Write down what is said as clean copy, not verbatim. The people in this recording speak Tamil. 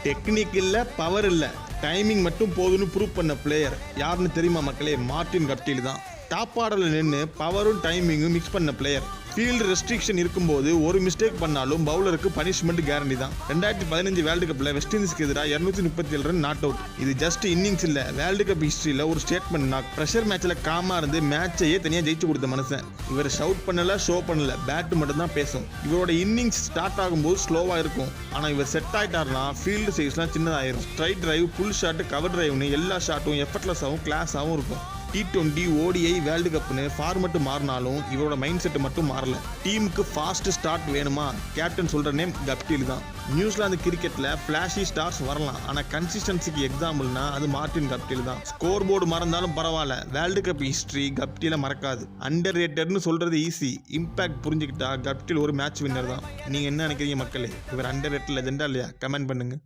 டெக்னிக் இல்லை, பவர் இல்லை, டைமிங் மட்டும் போதுன்னு ப்ரூவ் பண்ண பிளேயர் யாருன்னு தெரியுமா மக்களே? மார்டின் கப்டில் தான். டாப் ஆர்டரில் நின்று பவரும் டைமிங்கும் மிக்ஸ் பண்ண பிளேயர். ஃபீல்டு ரெஸ்ட்ரிக்ஷன் இருக்கும்போது ஒரு மிஸ்டேக் பண்ணாலும் பவுலருக்கு பனிஷ்மெண்ட் கேரண்டி தான். 2015 வேர்ல்டு கப்பில் வெஸ்ட் இண்டீஸ்க்கு எதிராக 237 ரன் நாட் அவுட். இது ஜஸ்ட் இன்னிங்ஸ் இல்லை, வேர்ல்டு கப் ஹிஸ்ட்ரியில் ஒரு ஸ்டேட்மெண்ட் நாக். ப்ரெஷர் மேட்ச்சில் காமாக இருந்து மேட்சையே தனியாக ஜெயிச்சு கொடுத்த மனுஷன். இவர் ஷவுட் பண்ணல, ஷோ பண்ணல, பேட்டு மட்டும் தான் பேசும். இவரோட இன்னிங்ஸ் ஸ்டார்ட் ஆகும்போது ஸ்லோவாக இருக்கும், ஆனால் இவர் செட் ஆகிட்டார்னா ஃபீல்டு சைஸ்லாம் சின்னதாயிரும். Straight drive, pull shot, cover டிரைவ்னு எல்லா ஷாட்டும் எஃபர்ட்லெஸ்ஸாகவும் கிளாஸாகவும் இருக்கும். T20, ODI, வேர்ல்டு கப்னு ஃபார்மெட்டு மாறினாலும் இவரோட மைண்ட் செட்டு மட்டும் மாறல. டீமுக்கு ஃபாஸ்ட் ஸ்டார்ட் வேணுமா? கேப்டன் சொல்கிற நேம் கப்டில் தான். நியூசிலாந்து கிரிக்கெட்டில் ஃப்ளாஷி ஸ்டார்ஸ் வரலாம், ஆனால் கன்சிஸ்டன்சிக்கு எக்ஸாம்பிள்னா அது மார்டின் கப்டில் தான். ஸ்கோர் போர்டு மறந்தாலும் பரவாயில்ல, வேர்ல்டு கப் ஹிஸ்ட்ரி கப்டில மறக்காது. அண்டர் ரேட்டட்னு சொல்கிறது ஈஸி, இம்பேக்ட் புரிஞ்சுக்கிட்டா கப்டில் ஒரு மேட்ச் வின்னர் தான். நீங்கள் என்ன நினைக்கிறீங்க மக்களே? இவர் அண்டர் ரேட்டட் லெஜெண்டா இல்லையா? கமெண்ட் பண்ணுங்கள்.